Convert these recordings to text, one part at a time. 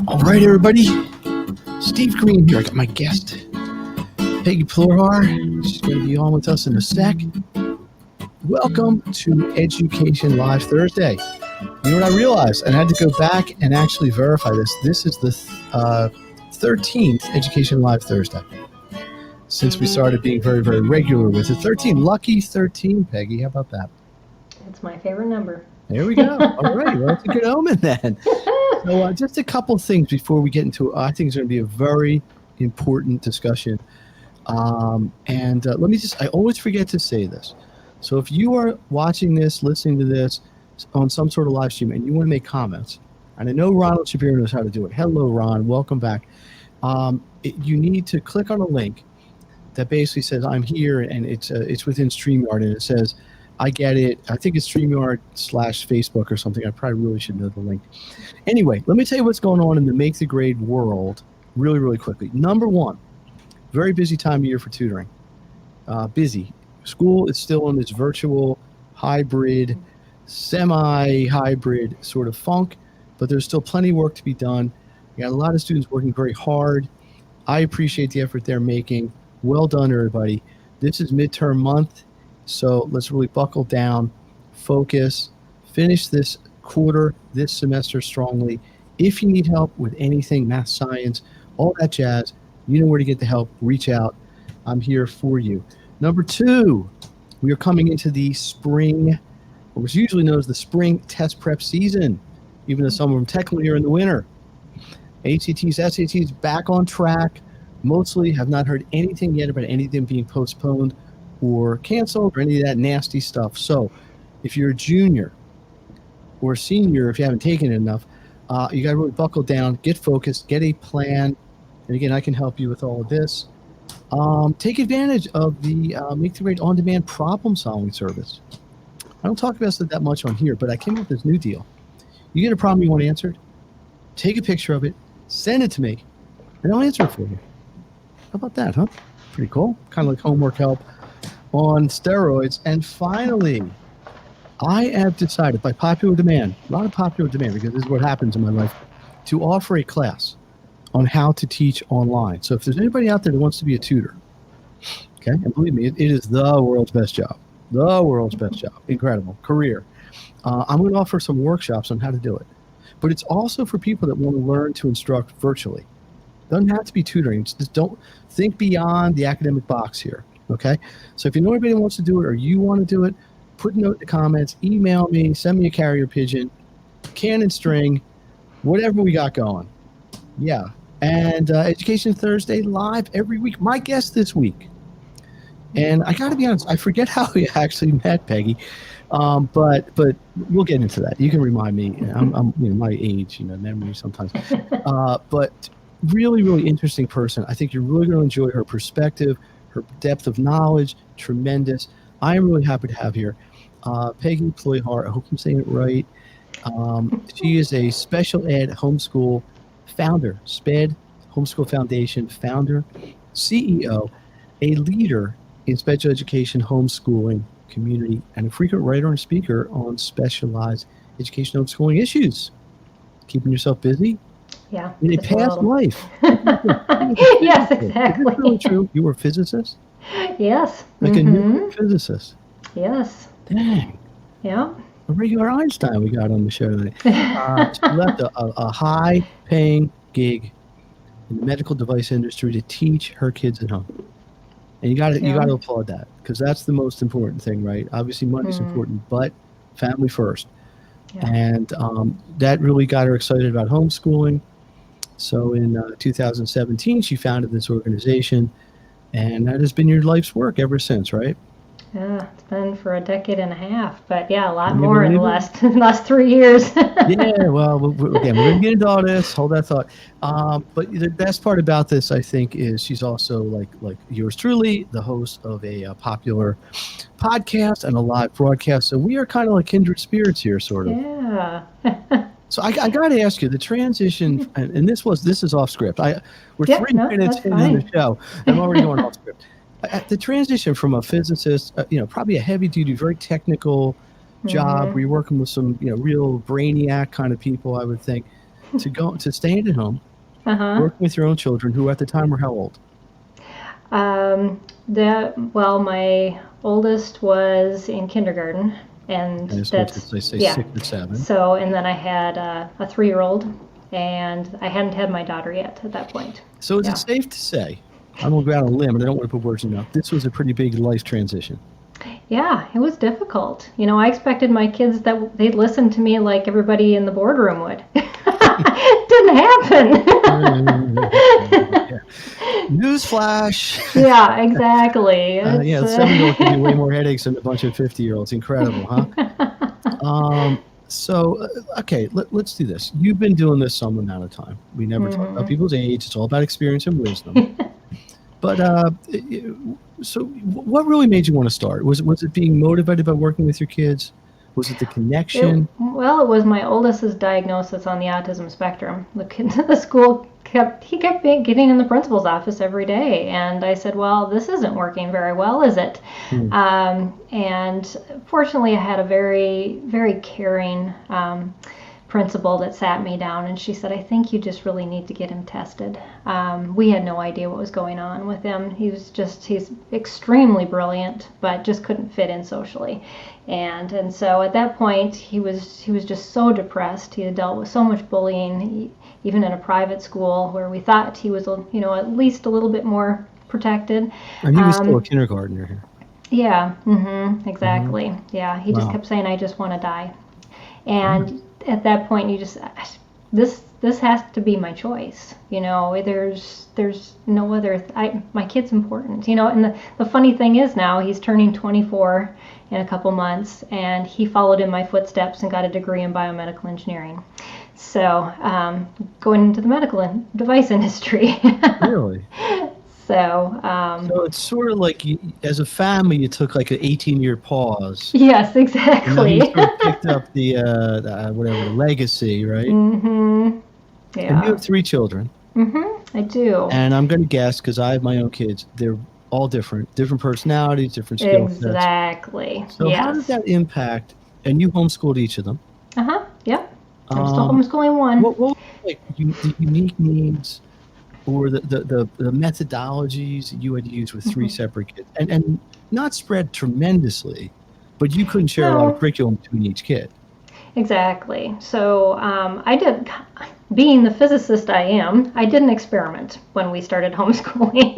All right, everybody. Steve Green here. I got my guest, Peggy Ployhar. She's going to be on with us in a sec. Welcome to Education Live Thursday. You know what I realized? And I had to go back and actually verify this. This is the 13th Education Live Thursday since we started being very, very regular with it. 13, lucky 13, Peggy. How about that? It's my favorite number. There we go. All right. Well, that's a good omen then. So just a couple things before we get into it. I think it's going to be a very important discussion. Let me just, I always forget to say this. So if you are watching this, listening to this on some sort of live stream and you want to make comments, and I know Ronald Shapiro knows how to do it. Hello, Ron. Welcome back. You need to click on a link that basically says I'm here, and it's within StreamYard, and it says, I get it. I think it's StreamYard/Facebook or something. I probably really should know the link. Anyway, let me tell you what's going on in the Make the Grade world really, really quickly. Number one, very busy time of year for tutoring. Busy. School is still in this virtual, hybrid, semi-hybrid sort of funk, but there's still plenty of work to be done. You got a lot of students working very hard. I appreciate the effort they're making. Well done, everybody. This is midterm month. So let's really buckle down, focus, finish this quarter, this semester strongly. If you need help with anything, math, science, all that jazz, you know where to get the help. Reach out. I'm here for you. Number two, we are coming into the spring, what was usually known as the spring test prep season, even though some of them technically are in the winter. ACTs, SATs back on track. Mostly have not heard anything yet about anything being postponed or canceled or any of that nasty stuff. So if you're a junior or senior, if you haven't taken it enough, you got to really buckle down, get focused, get a plan. And again, I can help you with all of this. Take advantage of the Make the Grade on-demand problem-solving service. I don't talk about it that much on here, but I came up with this new deal. You get a problem you want answered, take a picture of it, send it to me, and I'll answer it for you. How about that, huh? Pretty cool. Kind of like homework help on steroids. And finally, I have decided by popular demand, a lot of popular demand, because this is what happens in my life, to offer a class on how to teach online. So if there's anybody out there that wants to be a tutor, okay, and believe me, it is the world's best job. The world's best job. Incredible career. I'm going to offer some workshops on how to do it. But it's also for people that want to learn to instruct virtually. Doesn't have to be tutoring. Just don't think beyond the academic box here. Okay, so if you know anybody that wants to do it or you want to do it, put a note in the comments, email me, send me a carrier pigeon, cannon string, whatever we got going. Yeah, and Education Thursday live every week. My guest this week, and I got to be honest, I forget how we actually met, Peggy, but we'll get into that. You can remind me. I'm my age, memory sometimes, but really, really interesting person. I think you're really going to enjoy her perspective. Her depth of knowledge, tremendous. I am really happy to have here Peggy Ployhar. I hope I'm saying it right. She is a special ed homeschool founder, SPED Homeschool Foundation founder, CEO, a leader in special education homeschooling community, and a frequent writer and speaker on specialized education homeschooling issues. Keeping yourself busy? Yeah. In a past life. Yes, exactly. Is this really true? You were a physicist? Yes. Like a nuclear physicist? Yes. Dang. Yeah. A regular Einstein we got on the show today. She left a high-paying gig in the medical device industry to teach her kids at home. And you got to applaud that, because that's the most important thing, right? Obviously, money's important, but family first. Yeah. And that really got her excited about homeschooling. So in 2017, she founded this organization, and that has been your life's work ever since, right? Yeah, it's been for a decade and a half, but yeah, a lot more in the last 3 years. Yeah, well, again, we're going to get into all this. Hold that thought. But the best part about this, I think, is she's also like yours truly, the host of a popular podcast and a live broadcast. So we are kind of like kindred spirits here, sort of. Yeah. So I got to ask you, the transition, and this is off script. We're 3 minutes into the show. I'm already going off script. The transition from a physicist, probably a heavy-duty, very technical job where you're working with some, real brainiac kind of people, I would think, to staying at home, Uh-huh. working with your own children, who at the time were how old? Well, my oldest was in kindergarten, and Okay, so that's, let's say yeah. 6 or 7. So, and then I had a 3-year-old, and I hadn't had my daughter yet at that point. So is Yeah. it safe to say, I'm going to go out on a limb, and I don't want to put words in your mouth, this was a pretty big life transition? Yeah, it was difficult. I expected my kids that they'd listen to me like everybody in the boardroom would. Didn't happen. Yeah. Newsflash. Yeah, exactly. Yeah, the 7-year-old can do way more headaches than a bunch of 50-year-olds. Incredible, huh? So, okay, let's do this. You've been doing this some amount of time. We never talk about people's age. It's all about experience and wisdom. But so what really made you want to start? Was it being motivated by working with your kids? Was it the connection? Well, it was my oldest's diagnosis on the autism spectrum. The school kept getting in the principal's office every day, and I said, well, this isn't working very well, is it? And fortunately, I had a very, very caring principal that sat me down, and she said, I think you just really need to get him tested. We had no idea what was going on with him. He's extremely brilliant, but just couldn't fit in socially. And so at that point, he was just so depressed. He had dealt with so much bullying, even in a private school where we thought he was, at least a little bit more protected. And he was still a kindergartner here. Yeah, exactly. Yeah, he just kept saying, I just want to die. And at that point, you just, this has to be my choice. There's no other, my kid's important, and the funny thing is now he's turning 24 in a couple months, and he followed in my footsteps and got a degree in biomedical engineering. So going into the medical device industry. Really? So it's sort of like as a family, you took like an 18-year pause. Yes, exactly. And then you sort of picked up the legacy, right? Yeah. And you have 3 children. I do. And I'm going to guess, because I have my own kids, they're all different personalities, different skill sets. Exactly. So how did that impact? And you homeschooled each of them. Yep. I'm still homeschooling one. What were the unique needs or the methodologies you had to use with 3 separate kids, and not spread tremendously, but you couldn't share a lot of curriculum between each kid? Exactly. So I did, being the physicist I am, I did an experiment when we started homeschooling.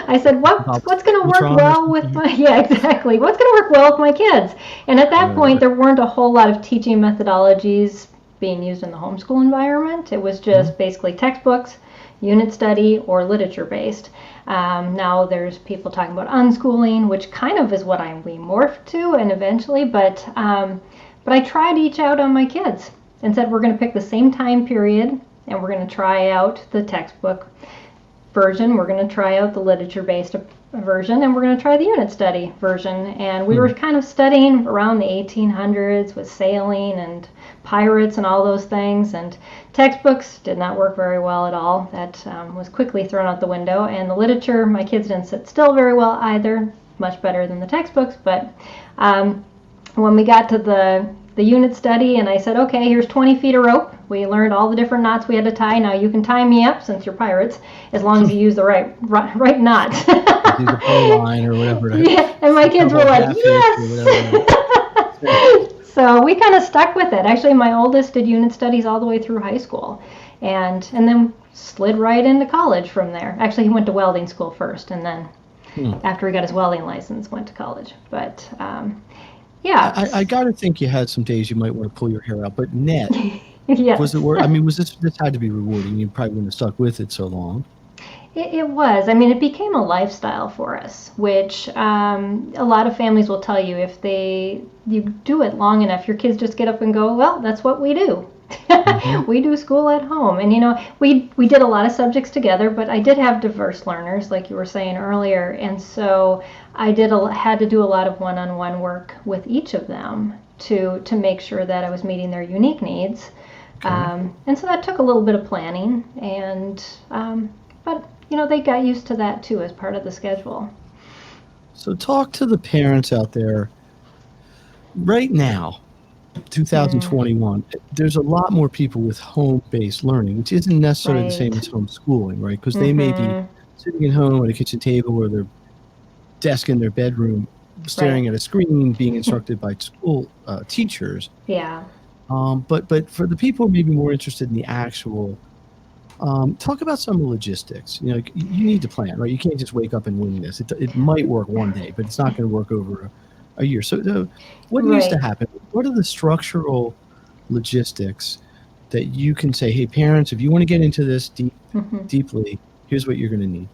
I said, what's going to work well with my, exactly. What's going to work well with my kids? And at that point, there weren't a whole lot of teaching methodologies being used in the homeschool environment. It was just basically textbooks, unit study, or literature based. Now there's people talking about unschooling, which kind of is what we morphed to, and eventually, but I tried each out on my kids and said, we're going to pick the same time period, and we're going to try out the textbook version, we're going to try out the literature based version, and we're going to try the unit study version. And we were kind of studying around the 1800s with sailing and pirates and all those things, and textbooks did not work very well at all. That was quickly thrown out the window. And the literature, my kids didn't sit still very well either, much better than the textbooks. But when we got to the unit study, and I said, okay, here's 20 feet of rope. We learned all the different knots we had to tie. Now you can tie me up, since you're pirates, as long as you use the right knot. Use a pole line or whatever. Yeah, and my kids were like, yes. So we kind of stuck with it. Actually, my oldest did unit studies all the way through high school, and then slid right into college from there. Actually, he went to welding school first, and then after he got his welding license, went to college. But yeah, I got to think you had some days you might want to pull your hair out, but net. Yes. Was it worth? I mean, this had to be rewarding? You probably wouldn't have stuck with it so long. It was. I mean, it became a lifestyle for us, which a lot of families will tell you, if you do it long enough, your kids just get up and go, well, that's what we do. We do school at home. And, we did a lot of subjects together, but I did have diverse learners, like you were saying earlier. And so I had to do a lot of one-on-one work with each of them to make sure that I was meeting their unique needs. And so that took a little bit of planning, but they got used to that too as part of the schedule. So talk to the parents out there right now. 2021, there's a lot more people with home-based learning, which isn't necessarily the same Right. as homeschooling, right? Because they may be sitting at home at a kitchen table or their desk in their bedroom, staring Right. at a screen, being instructed by school teachers. Yeah. But for the people maybe more interested in the actual, talk about some of the logistics. You know, you need to plan, right? You can't just wake up and wing this. It might work one day, but it's not going to work over a year. So what needs to Right. happen? What are the structural logistics that you can say, hey, parents, if you want to get into this deeply, here's what you're going to need.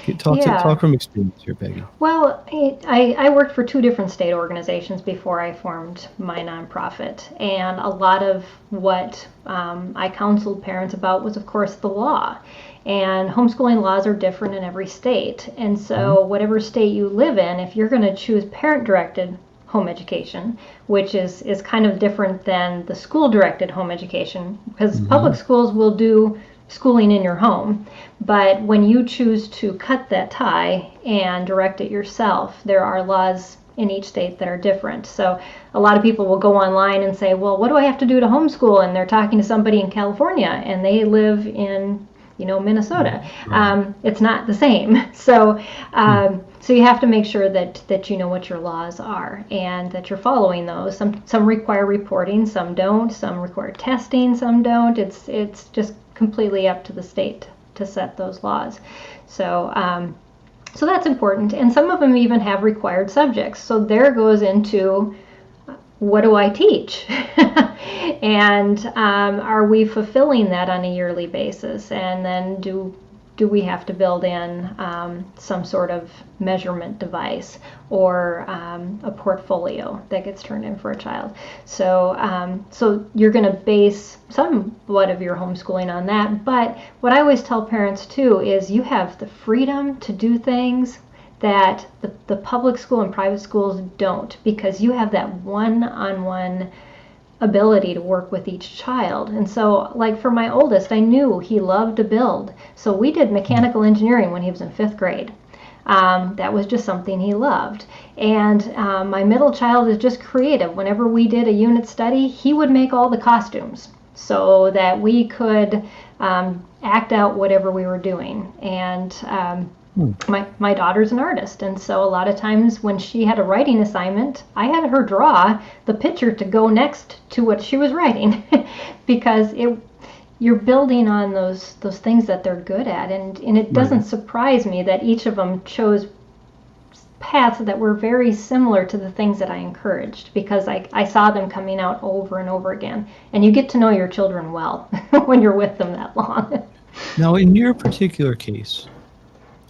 Yeah. Talk from experience here, Peggy. Well, I worked for 2 different state organizations before I formed my nonprofit. And a lot of what I counseled parents about was, of course, the law. And homeschooling laws are different in every state. And so, whatever state you live in, if you're going to choose parent directed home education, which is kind of different than the school directed home education, because public schools will do schooling in your home. But when you choose to cut that tie and direct it yourself, there are laws in each state that are different. So a lot of people will go online and say, well, what do I have to do to homeschool? And they're talking to somebody in California and they live in Minnesota. It's not the same. So so you have to make sure that you know what your laws are and that you're following those. Some require reporting, some don't. Some require testing, some don't. It's just completely up to the state to set those laws. So so that's important. And some of them even have required subjects. So there goes into, what do I teach? And are we fulfilling that on a yearly basis? And then do we have to build in some sort of measurement device or a portfolio that gets turned in for a child? So so you're going to base somewhat of your homeschooling on that. But what I always tell parents too is you have the freedom to do things that the public school and private schools don't, because you have that one-on-one ability to work with each child. And so, like for my oldest, I knew he loved to build. So we did mechanical engineering when he was in 5th grade. That was just something he loved. And my middle child is just creative. Whenever we did a unit study, he would make all the costumes so that we could act out whatever we were doing. And my daughter's an artist, and so a lot of times when she had a writing assignment, I had her draw the picture to go next to what she was writing because you're building on those things that they're good at, and it doesn't surprise me that each of them chose paths that were very similar to the things that I encouraged, because I saw them coming out over and over again. And you get to know your children well when you're with them that long. Now, in your particular case,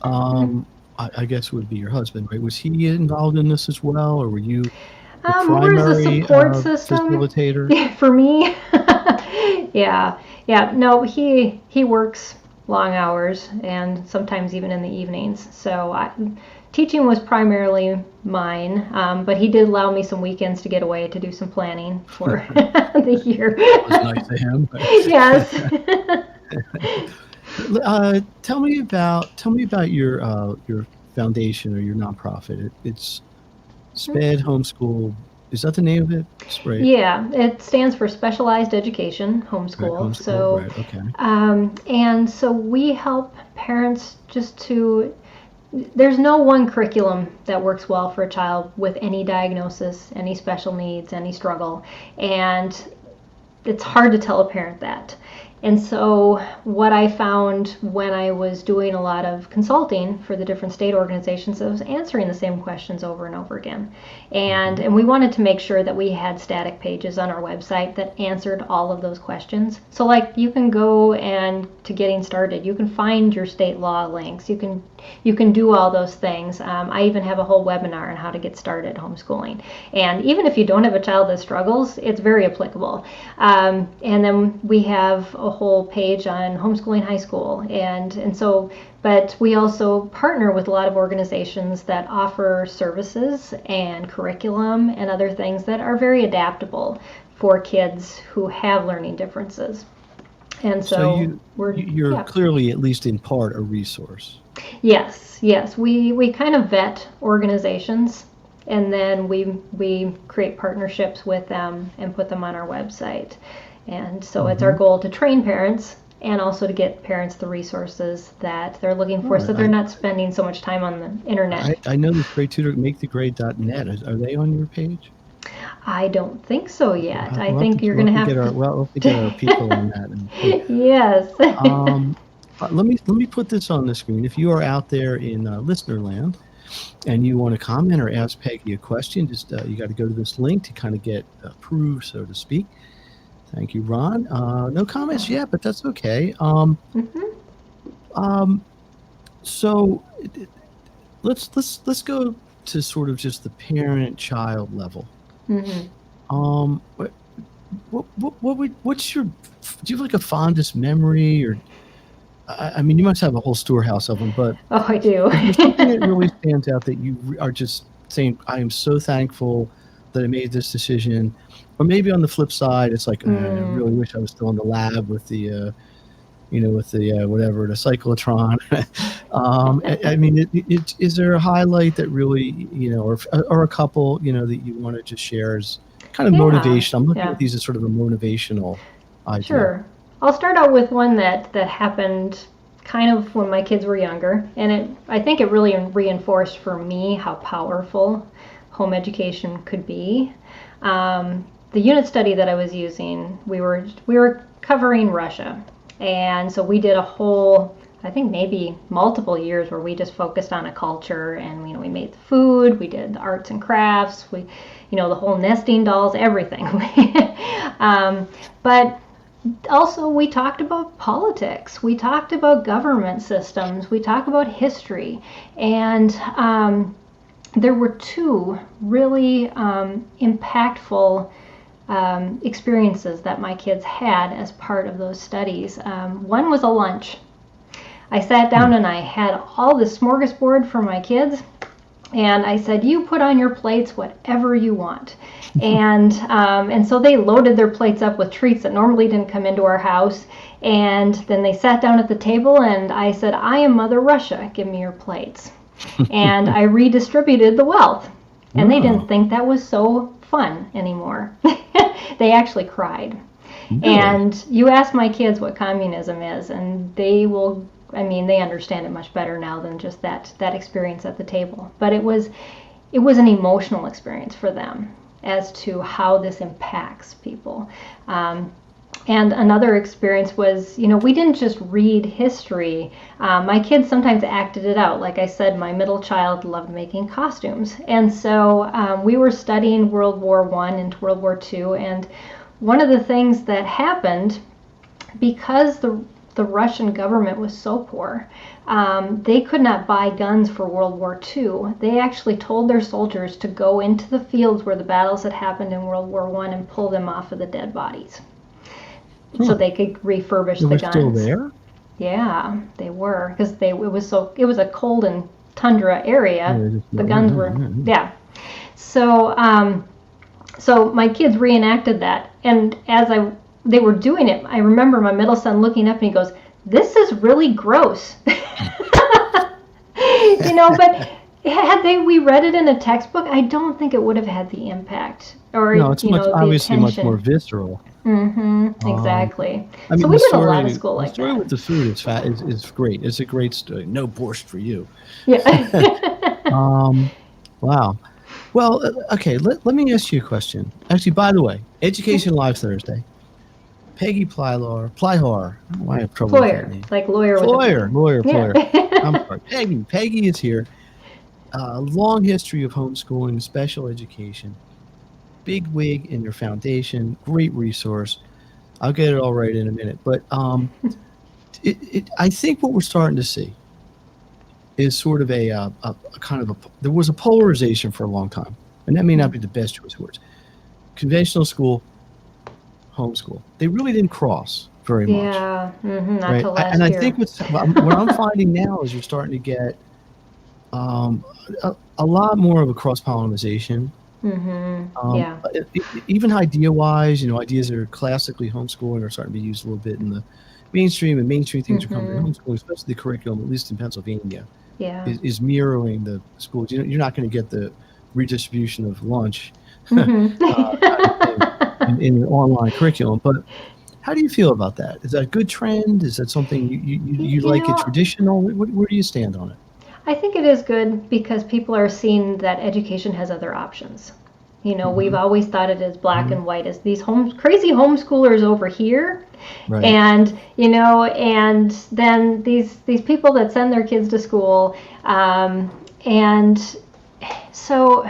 I guess it would be your husband, right? Was he involved in this as well, or were you the More as a primary support system facilitator? for me. Yeah. No, he works long hours and sometimes even in the evenings. So teaching was primarily mine, but he did allow me some weekends to get away to do some planning for the year. That was nice of him. Yes. Tell me about your foundation or your nonprofit. It's SPED Homeschool. Is that the name of it? Right. Yeah, it stands for Specialized Education Right. Homeschool. Homeschool. So, Right. Okay. and so we help parents just to. There's no one curriculum that works well for a child with any diagnosis, any special needs, any struggle, and it's hard to tell a parent that. And so what I found when I was doing a lot of consulting for the different state organizations, I was answering the same questions over and over again. And we wanted to make sure that we had static pages on our website that answered all of those questions. So like you can go and to getting started, you can find your state law links. You can do all those things. I even have a whole webinar on how to get started homeschooling. And even if you don't have a child that struggles, it's very applicable. And then we have a whole page on homeschooling high school. And so, but we also partner with a lot of organizations that offer services and curriculum and other things that are very adaptable for kids who have learning differences. And so you're clearly, at least in part, a resource. Yes. We kind of vet organizations and then we create partnerships with them and put them on our website. And so it's our goal to train parents and also to get parents the resources that they're looking for, so they're not spending so much time on the internet. I know this great tutor, makethegrade.net. Are they on your page? I don't think so yet. I think you're going to have to. We'll have to get our people on that. Yes. Let me put this on the screen. If you are out there in listener land and you want to comment or ask Peggy a question, just you got to go to this link to kind of get approved, so to speak. Thank you, Ron. No comments yet, but that's okay. So let's go to sort of just the parent-child level. What's your? Do you have like a fondest memory, or? I mean, you must have a whole storehouse of them, but oh, I do. Is there something that really stands out that you are just saying, "I am so thankful that I made this decision," or maybe on the flip side, it's like, I really wish I was still in the lab with the, whatever, the cyclotron. I mean, is there a highlight that really, or a couple, that you want to just share as kind of motivation? I'm looking at these as sort of a motivational idea. Sure. I'll start out with one that happened kind of when my kids were younger, and I think it really reinforced for me how powerful home education could be. The unit study that I was using, we were covering Russia, and so we did a whole, I think maybe multiple years, where we just focused on a culture, and we made the food, we did the arts and crafts, we, the whole nesting dolls, everything. But also we talked about politics, we talked about government systems, we talked about history, and there were two really impactful experiences that my kids had as part of those studies. One was a lunch. I sat down and I had all this smorgasbord for my kids, and I said, "You put on your plates whatever you want." And so they loaded their plates up with treats that normally didn't come into our house. And then they sat down at the table, and I said, "I am Mother Russia. Give me your plates." And I redistributed the wealth. And they didn't think that was so fun anymore. They actually cried. Really? And you ask my kids what communism is, and they will, they understand it much better now than just that experience at the table. But it was an emotional experience for them as to how this impacts people. And another experience was, we didn't just read history. My kids sometimes acted it out. Like I said, my middle child loved making costumes. And so we were studying World War I into World War II. And one of the things that happened, because the Russian government was so poor, they could not buy guns for World War II. They actually told their soldiers to go into the fields where the battles had happened in World War I and pull them off of the dead bodies. So they could refurbish the guns. They were still there? Yeah, they were, because it was a cold and tundra area. The guns were, yeah. So so my kids reenacted that, and as they were doing it, I remember my middle son looking up and he goes, "This is really gross." But had we read it in a textbook, I don't think it would have had the impact. Or no, it's obviously much more visceral. Exactly. So we did a lot of school like that. The story with the food is great. It's a great story. No borscht for you. Yeah. Wow. Well, okay. Let me ask you a question. Actually, by the way, Education Live Thursday. Peggy Ployhar. Why I have trouble with that name? Like lawyer. Ployher. I'm sorry. Peggy is here. Long history of homeschooling, special education. Big wig in your foundation, great resource. I'll get it all right in a minute. But I think what we're starting to see is sort of a kind of there was a polarization for a long time, and that may not be the best choice of words. Conventional school, homeschool. They really didn't cross very much. Yeah, not right? till last and year. I think what I'm finding now is you're starting to get a lot more of a cross-pollination. Yeah. Even idea-wise, ideas that are classically homeschooling are starting to be used a little bit in the mainstream, and mainstream things are coming to homeschooling, especially the curriculum, at least in Pennsylvania, Yeah. is mirroring the schools. You're not going to get the redistribution of lunch Mm-hmm. kind of thing in your online curriculum. But how do you feel about that? Is that a good trend? Is that something you You like it know, traditional? Where do you stand on it? I think it is good because people are seeing that education has other options. We've Mm-hmm. always thought it as black Mm-hmm. and white as these crazy homeschoolers over here, Right. and then these people that send their kids to school, and so,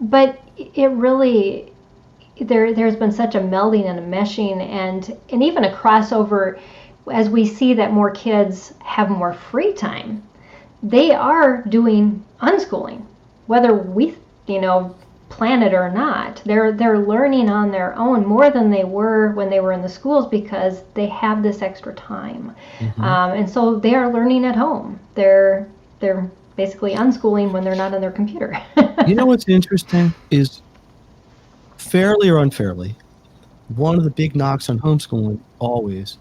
but it really there's been such a melding and a meshing and even a crossover as we see that more kids have more free time. They are doing unschooling, whether we plan it or not. They're learning on their own more than they were when they were in the schools because they have this extra time, Mm-hmm. and so they are learning at home. They're basically unschooling when they're not on their computer. What's interesting is, fairly or unfairly, one of the big knocks on homeschooling always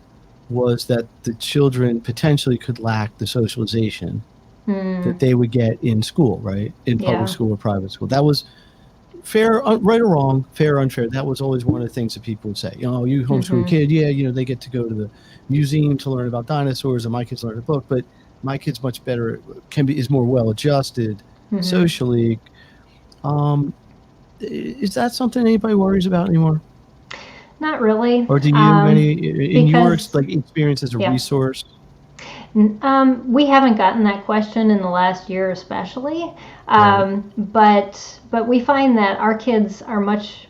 was that the children potentially could lack the socialization that they would get in school, right? In public Yeah. school or private school. That was fair, right or wrong, fair or unfair. That was always one of the things that people would say. You homeschool a kid, yeah, they get to go to the museum to learn about dinosaurs, and my kids learn a book, but my kid's much better, is more well adjusted socially. Is that something anybody worries about anymore? Not really. Or do you, in your Because experience as a yeah. resource? We haven't gotten that question in the last year, especially. Right. But we find that our kids are much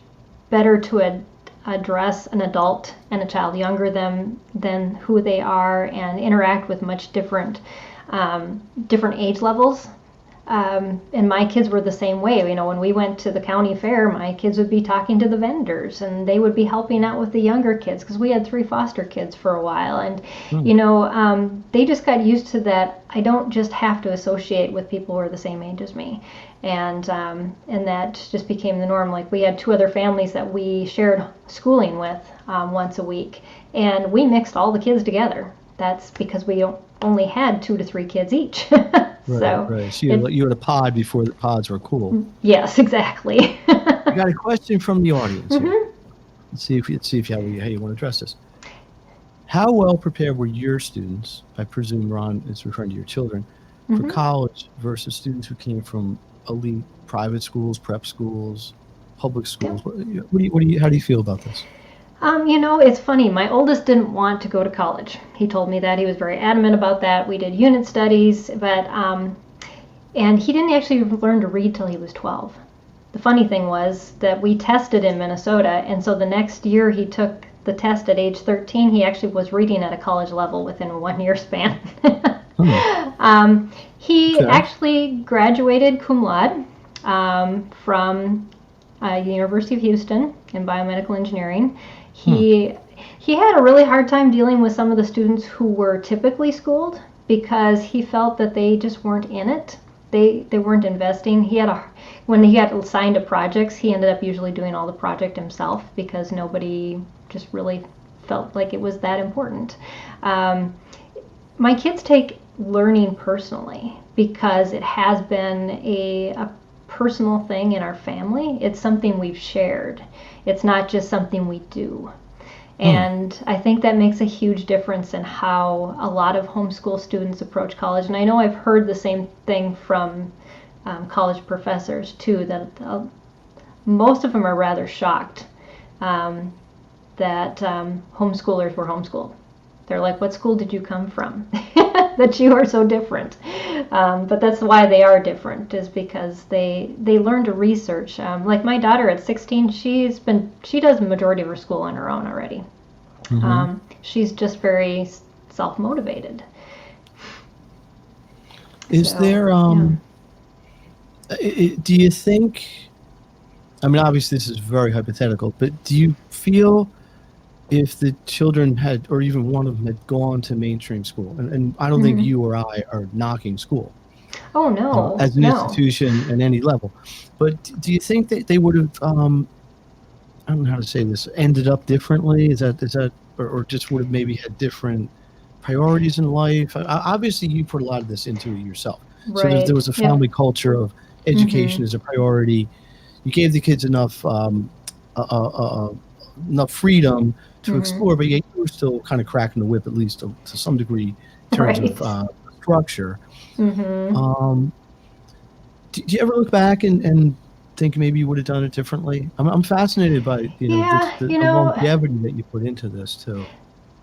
better to address an adult and a child younger than who they are and interact with much different age levels. And my kids were the same way. When we went to the county fair, my kids would be talking to the vendors and they would be helping out with the younger kids because we had 3 foster kids for a while. And, they just got used to that. I don't just have to associate with people who are the same age as me. And that just became the norm. Like we had 2 other families that we shared schooling with once a week. And we mixed all the kids together. That's because we only had 2 to 3 kids each. Right. So you had a pod before the pods were cool. Yes, exactly. I got a question from the audience here. Mm-hmm. Let's see if how you want to address this. How well prepared were your students, I presume Ron is referring to your children, for college versus students who came from elite private schools, prep schools, public schools? Yeah. How do you feel about this? It's funny. My oldest didn't want to go to college. He told me that. He was very adamant about that. We did unit studies, but and he didn't actually learn to read till he was 12. The funny thing was that we tested in Minnesota, and so the next year he took the test at age 13. He actually was reading at a college level within a 1-year span. He actually graduated cum laude from the University of Houston in biomedical engineering. He had a really hard time dealing with some of the students who were typically schooled because he felt that they just weren't in it. They weren't investing. When he got assigned to projects, he ended up usually doing all the project himself because nobody just really felt like it was that important. My kids take learning personally because it has been a personal thing in our family. It's something we've shared. It's not just something we do. And I think that makes a huge difference in how a lot of homeschool students approach college. And I know I've heard the same thing from college professors too, that most of them are rather shocked that homeschoolers were homeschooled. They're like, what school did you come from that you are so different? But that's why they are different, is because they learn to research. Like my daughter at 16, she does the majority of her school on her own already. She's just very self-motivated. Is there, do you think, obviously this is very hypothetical, but do you feel if the children had, or even one of them had gone to mainstream school, and I don't think you or I are knocking school. Oh, no. As an institution at any level. But do you think that they would have, I don't know how to say this, ended up differently? Is that, or just would have maybe had different priorities in life? Obviously, you put a lot of this into it yourself. Right. So there was a family culture of education is a priority. You gave the kids enough enough freedom to explore, but yet you were still kind of cracking the whip, at least to some degree, in terms of structure. Do you ever look back and think maybe you would have done it differently? I'm fascinated by just the longevity that you put into this too.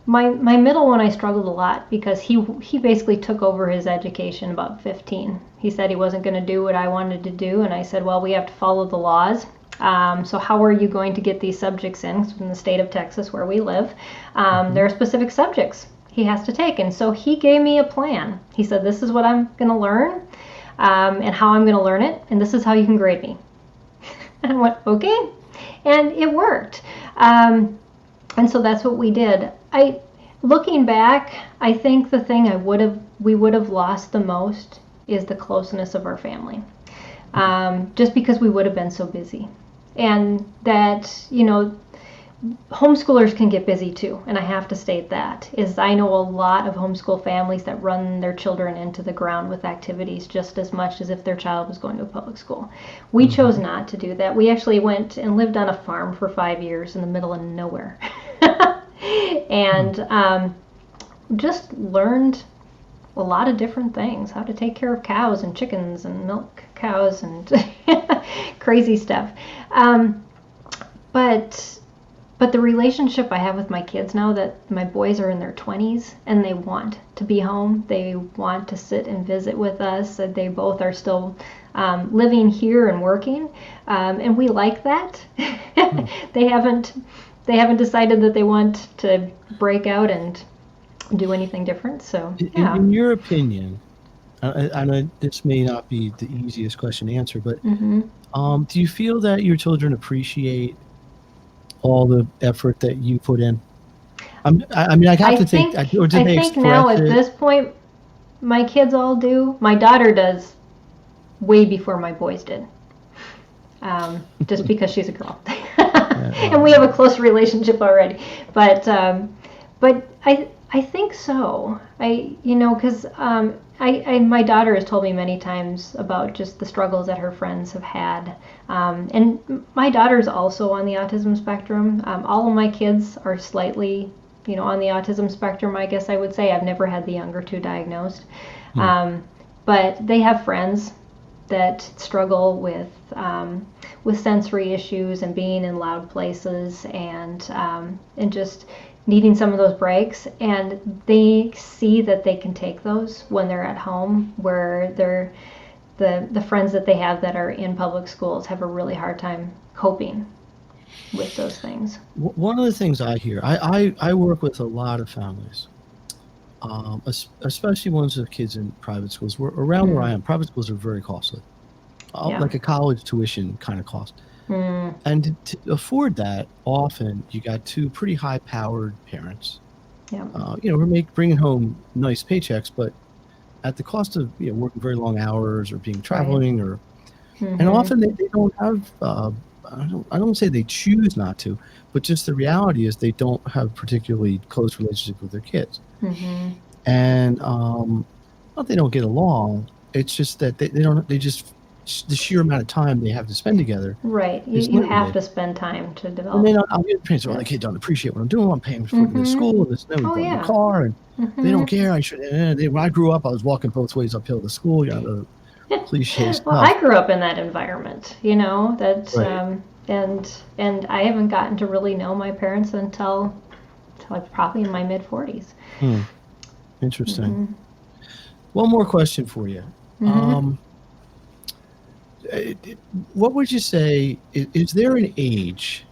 My middle one, I struggled a lot because he basically took over his education about 15. He said he wasn't going to do what I wanted to do, and I said, well, we have to follow the laws. So how are you going to get these subjects in? From the state of Texas where we live, there are specific subjects he has to take, and so he gave me a plan. He said, this is what I'm going to learn, and how I'm going to learn it, and this is how you can grade me. And I went, okay, and it worked. And so that's what we did. Looking back, I think the thing we would have lost the most is the closeness of our family, just because we would have been so busy, and that homeschoolers can get busy too. And I have to state that I know a lot of homeschool families that run their children into the ground with activities just as much as if their child was going to a public school. We chose not to do that. We actually went and lived on a farm for 5 years in the middle of nowhere. And just learned a lot of different things, how to take care of cows and chickens and milk cows and crazy stuff. But the relationship I have with my kids now, that my boys are in their 20s and they want to be home, they want to sit and visit with us. They both are still living here and working, and we like that. They haven't decided that they want to break out and do anything different. So, yeah. In your opinion, I know this may not be the easiest question to answer, but do you feel that your children appreciate all the effort that you put in? I think now at this point, my kids all do. My daughter does way before my boys did, just because she's a girl. And we have a close relationship already, but I think so. Because my daughter has told me many times about just the struggles that her friends have had, and my daughter's also on the autism spectrum. All of my kids are slightly, on the autism spectrum. I guess I would say I've never had the younger two diagnosed, but they have friends that struggle with sensory issues and being in loud places and just needing some of those breaks, and they see that they can take those when they're at home, where the friends that they have that are in public schools have a really hard time coping with those things. One of the things I hear, I work with a lot of families, especially ones with kids in private schools. Around where I am, private schools are very costly, like a college tuition kind of cost. And to afford that, often you got two pretty high-powered parents, who are bringing home nice paychecks, but at the cost of working very long hours or being traveling, and often they don't have. I don't say they choose not to, but just the reality is they don't have particularly close relationships with their kids, and not they don't get along. It's just that they don't. They just the sheer amount of time they have to spend together. Right. You have to spend time to develop. And then I'll get parents, the kid don't appreciate what I'm doing. I'm paying for the school, and we bought the car, and they don't care. When I grew up, I was walking both ways uphill to school. The cliche stuff. Well, I grew up in that environment, and I haven't gotten to really know my parents until probably in my mid-40s. Interesting. One more question for you. What would you say, is there an age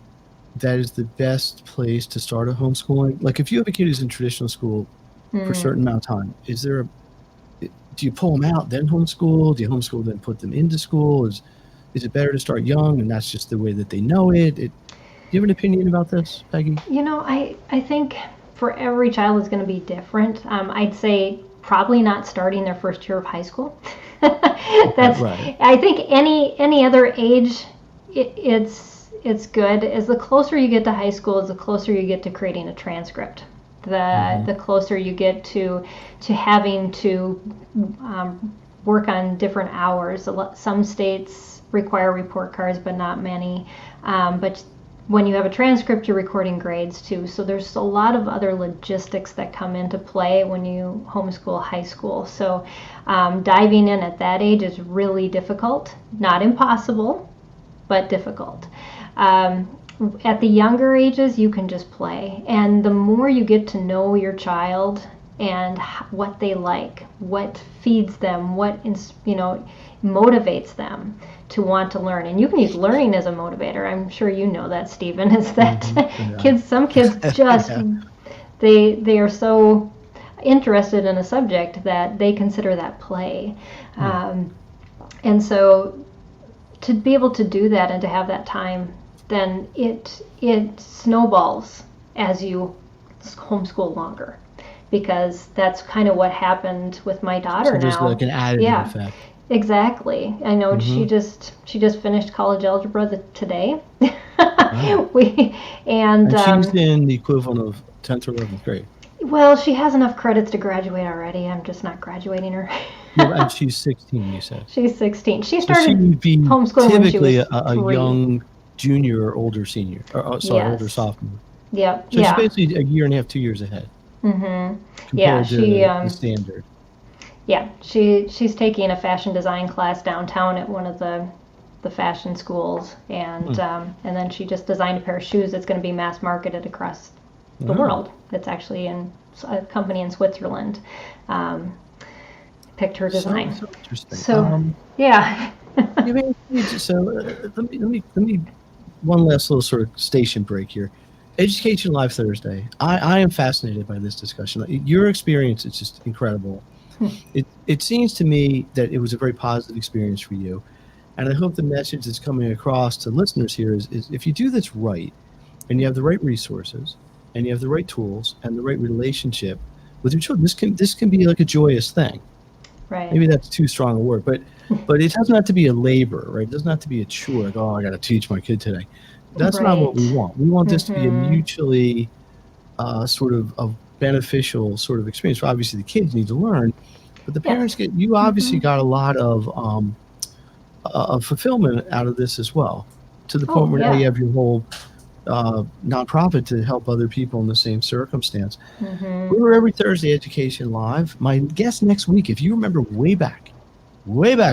that is the best place to start a homeschooling? Like if you have a kid who's in traditional school for a certain amount of time, do you pull them out then homeschool? Do you homeschool then put them into school? Is it better to start young and that's just the way that they know it? Do you have an opinion about this, Peggy? I think for every child is going to be different. I'd say probably not starting their first year of high school. That's right. I think any other age, it's good. As the closer you get to high school, as the closer you get to creating a transcript. The closer you get to having to work on different hours. Some states require report cards, but not many. But when you have a transcript, you're recording grades too. So there's a lot of other logistics that come into play when you homeschool high school. So diving in at that age is really difficult. Not impossible, but difficult. At the younger ages, you can just play. And the more you get to know your child and what they like, what feeds them, what motivates them to want to learn. And you can use learning as a motivator. I'm sure you know that, Stephen, is that some kids just, they are so interested in a subject that they consider that play. And so to be able to do that and to have that time, then it snowballs as you homeschool longer. Because that's kind of what happened with my daughter now. So there's like an additive effect. Exactly. I know she just finished college algebra today. Wow. And she's in the equivalent of 10th or 11th grade. Well, she has enough credits to graduate already. I'm just not graduating her. And she's 16, you said. She's 16. She started she would be homeschooling typically when she was 3. a young junior or older senior, older sophomore. Yep. So she's basically a year and a half, 2 years ahead. Yeah, to the standard. Yeah, she's taking a fashion design class downtown at one of the fashion schools, and then she just designed a pair of shoes that's going to be mass marketed across the world. It's actually in a company in Switzerland. Picked her design. So interesting. So yeah. So let me one last little sort of station break here. Education Live Thursday. I am fascinated by this discussion. Your experience is just incredible. It seems to me that it was a very positive experience for you. And I hope the message that's coming across to listeners here is if you do this right, and you have the right resources, and you have the right tools, and the right relationship with your children, this can be like a joyous thing. Right. Maybe that's too strong a word, but it doesn't have to be a labor, right? It doesn't have to be a chore, like, I got to teach my kid today. That's not what we want. We want this to be a mutually sort of beneficial sort of experience. Obviously, the kids need to learn, but the parents you obviously got a lot of fulfillment out of this as well, to the point where now you have your whole nonprofit to help other people in the same circumstance. We're every Thursday Education Live. My guest next week, if you remember way back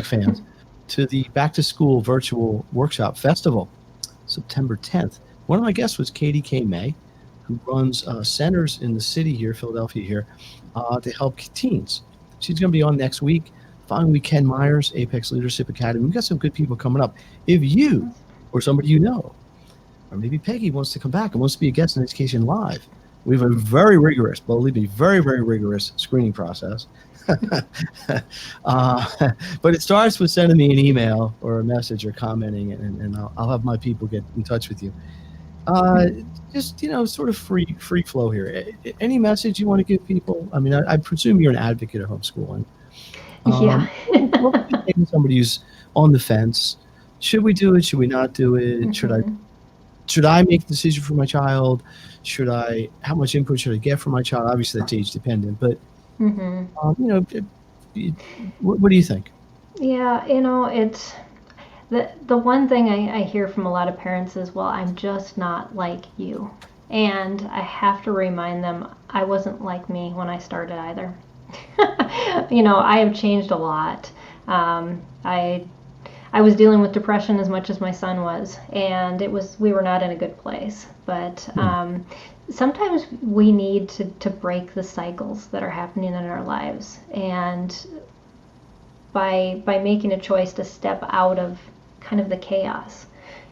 fans, to the Back to School Virtual Workshop Festival, September 10th. One of my guests was Katie K. May, who runs centers in the city here, Philadelphia here, to help teens. She's going to be on next week. Following week, Ken Myers, Apex Leadership Academy. We've got some good people coming up. If you or somebody you know, or maybe Peggy wants to come back and wants to be a guest on Education Live, we have a very rigorous, believe me, very, very rigorous screening process. But it starts with sending me an email or a message or commenting, and I'll have my people get in touch with you. Just sort of free flow here. Any message you want to give people? I mean, I presume you're an advocate of homeschooling. Yeah. What would you say to somebody who's on the fence? Should we do it? Should we not do it? Should I make the decision for my child? How much input should I get from my child? Obviously, that's age dependent, but what do you think? Yeah, it's the one thing I hear from a lot of parents is, well, I'm just not like you. And I have to remind them, I wasn't like me when I started either. I have changed a lot. I was dealing with depression as much as my son was, and we were not in a good place. But sometimes we need to break the cycles that are happening in our lives, and by making a choice to step out of kind of the chaos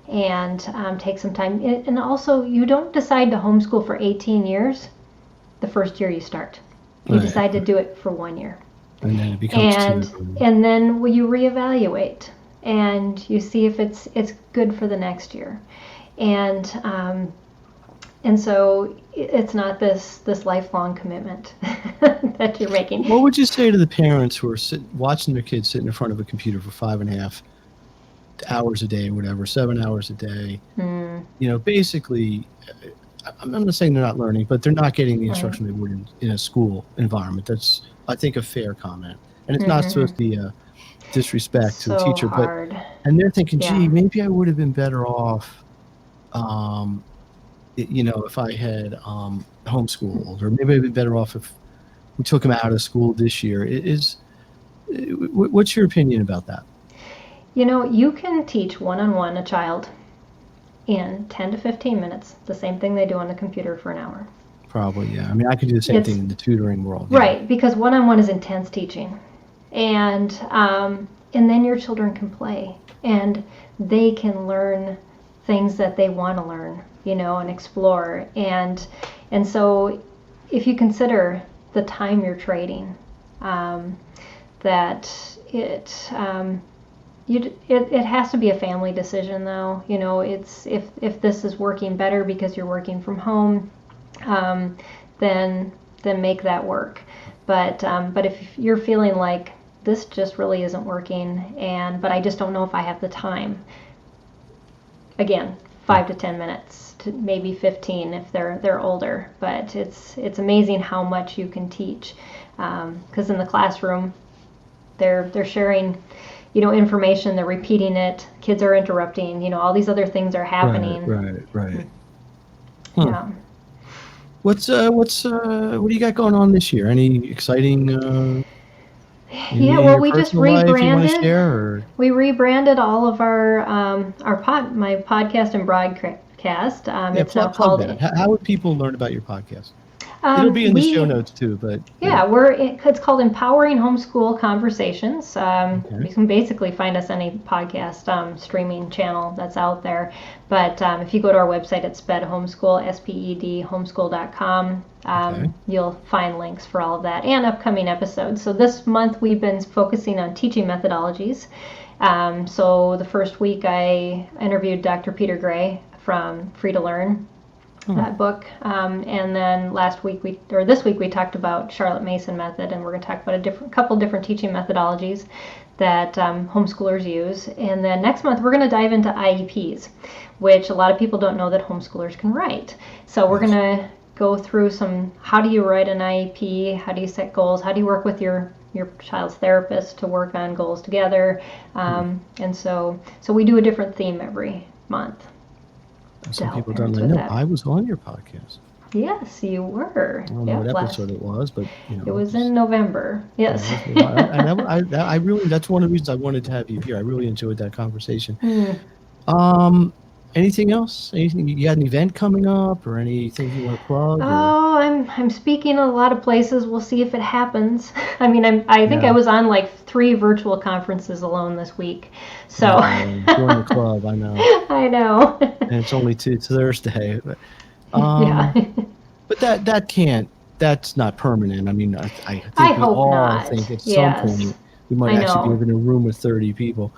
and take some time. And also, you don't decide to homeschool for 18 years the first year you start. You decide to do it for 1 year. And then it becomes and then you reevaluate and you see if it's good for the next year. And so it's not this lifelong commitment that you're making. What would you say to the parents who are watching their kids sit in front of a computer for 5.5 hours a day or whatever, 7 hours a day? Basically, I'm not saying they're not learning, but they're not getting the instruction they would in a school environment. That's, I think, a fair comment. And it's not supposed to be a disrespect to a So teacher, hard. and they're thinking, gee, Yeah. maybe I would have been better off, if I had homeschooled, or maybe I'd been better off if we took them out of school this year. What's your opinion about that? You can teach one-on-one a child in 10 to 15 minutes, the same thing they do on the computer for an hour. Probably, yeah. I mean, I could do the same thing in the tutoring world. Yeah. Right, because one-on-one is intense teaching. And then your children can play, and they can learn things that they want to learn, and explore. And so if you consider the time you're trading, that it has to be a family decision, though. It's if this is working better because you're working from home, then make that work. But if you're feeling like this just really isn't working, but I just don't know if I have the time, again, 5 to 10 minutes, to maybe 15 if they're older. But it's amazing how much you can teach, because in the classroom they're sharing information, they're repeating it, kids are interrupting, all these other things are happening. Right. Yeah. What do you got going on this year? Any exciting Yeah, well, we just rebranded. We rebranded all of my podcast and broadcast. It's now called. How would people learn about your podcast? It'll be in the show notes too, but yeah, it's called Empowering Homeschool Conversations. You can basically find us any podcast streaming channel that's out there. But if you go to our website at SPED Homeschool, SPED Homeschool.com, you'll find links for all of that and upcoming episodes. So this month we've been focusing on teaching methodologies. So the first week I interviewed Dr. Peter Gray from Free to Learn. That book, and then this week we talked about Charlotte Mason method, and we're going to talk about a couple different teaching methodologies that homeschoolers use. And then next month we're going to dive into IEPs, which a lot of people don't know that homeschoolers can write. So we're going to go through how do you write an IEP, how do you set goals, how do you work with your child's therapist to work on goals together, and so we do a different theme every month. Some people don't know. I was on your podcast. Yes, you were. I don't know what episode it was, but it was in November. Yes. I really, that's one of the reasons I wanted to have you here. I really enjoyed that conversation. Anything else? Anything? You got an event coming up, or anything you want to plug? Oh, I'm speaking a lot of places. We'll see if it happens. I mean, I think I was on like 3 virtual conferences alone this week. So join the club. I know. I know. And it's only Thursday. But, yeah. But that's not permanent. I mean, I think I we hope all not. think at some point we might actually be in a room with 30 people.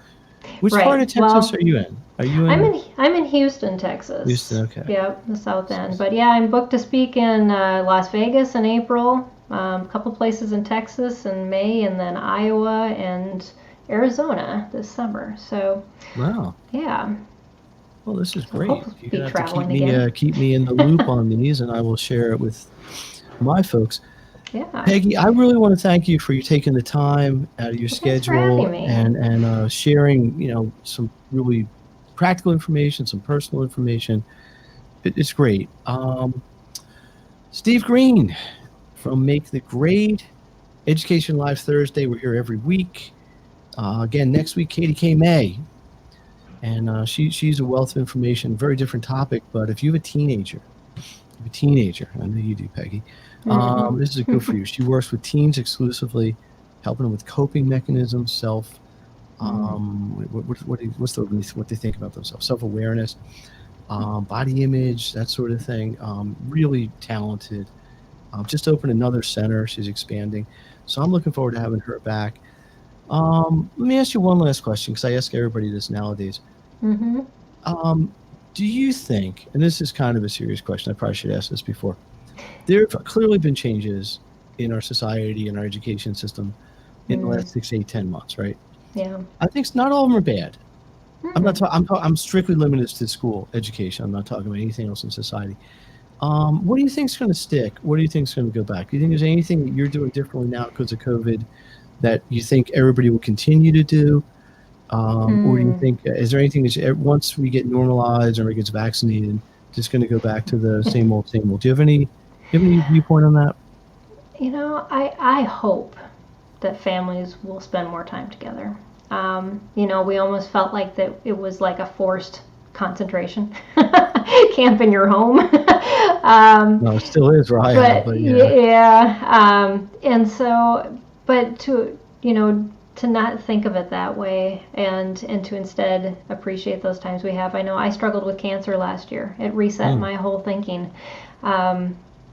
Which part of Texas are you in? Are you in? I'm in Houston, Texas. Houston, okay. Yep, the South End. But yeah, I'm booked to speak in Las Vegas in April, a couple places in Texas in May, and then Iowa and Arizona this summer. So. Wow. Yeah. Well, this is great. You're going to have to keep me in the loop on these, and I will share it with my folks. Yeah. Peggy, I really want to thank you for you taking the time out of your schedule and sharing, some really practical information, some personal information. It's great. Steve Green from Make the Grade, Education Live Thursday. We're here every week. Again, next week, Katie K. May. And she's a wealth of information, very different topic. But if you have a teenager, I know you do, Peggy. This is good for you. She works with teens exclusively, helping them with coping mechanisms, what they think about themselves, self-awareness, body image, that sort of thing. Really talented. Just opened another center. She's expanding. So I'm looking forward to having her back. Let me ask you one last question, because I ask everybody this nowadays. Do you think, and this is kind of a serious question, I probably should ask this before, there have clearly been changes in our society and our education system in the last 6, 8, 10 months, right? Yeah. I think not all of them are bad. I'm strictly limited to school education. I'm not talking about anything else in society. What do you think is going to stick? What do you think is going to go back? Do you think there's anything that you're doing differently now because of COVID that you think everybody will continue to do? Or do you think, is there anything that once we get normalized or everybody gets vaccinated, just going to go back to the same old, same old? Do you have any viewpoint on that? I hope that families will spend more time together. We almost felt like that it was like a forced concentration camp in your home. No, it still is where I am, but and so, but to not think of it that way and to instead appreciate those times we have. I know I struggled with cancer last year. It reset my whole thinking.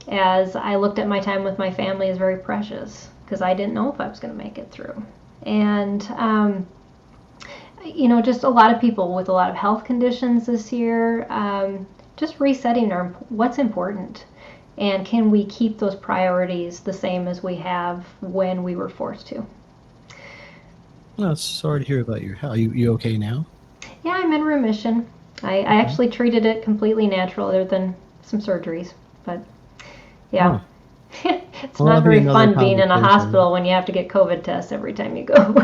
As I looked at my time with my family as very precious because I didn't know if I was going to make it through. And, just a lot of people with a lot of health conditions this year, just resetting what's important. And can we keep those priorities the same as we have when we were forced to? Well, sorry to hear about your health. You okay now? Yeah, I'm in remission. I actually treated it completely natural other than some surgeries. But yeah, it's not very fun being in a hospital when you have to get COVID tests every time you go.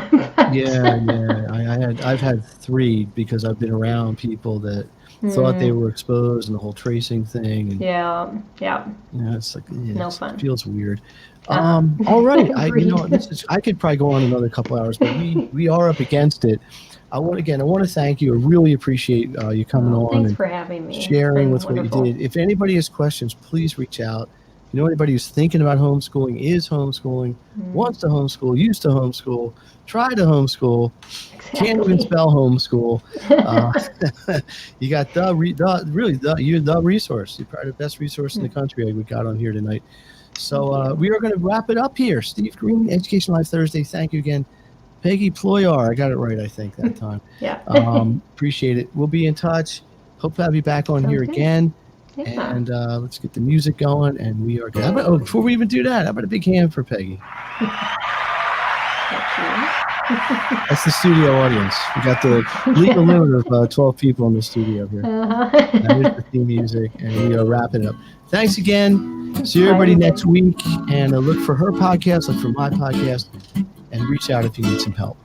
I've had 3 because I've been around people that thought they were exposed and the whole tracing thing. And, it's like no fun. It feels weird. All right, I could probably go on another couple hours, but we are up against it. I want to thank you. I really appreciate you coming on. Thanks for having me. Sharing with wonderful. What you did. If anybody has questions, please reach out. Anybody who's thinking about homeschooling, is homeschooling, wants to homeschool, used to homeschool, try to homeschool, can't even spell homeschool. You got the resource. You're probably the best resource in the country we got on here tonight. So we are going to wrap it up here. Steve Green, Education Live Thursday. Thank you again. Peggy Ployhar. I got it right, I think, that time. Appreciate it. We'll be in touch. Hope to have you back on here again. Yeah. And let's get the music going, and we are good. Before we even do that, how about a big hand for Peggy? That's the studio audience. We got the legal limit of 12 people in the studio here. That is the theme music, and we are wrapping up. Thanks again. See everybody next week, and look for her podcast, look for my podcast, and reach out if you need some help.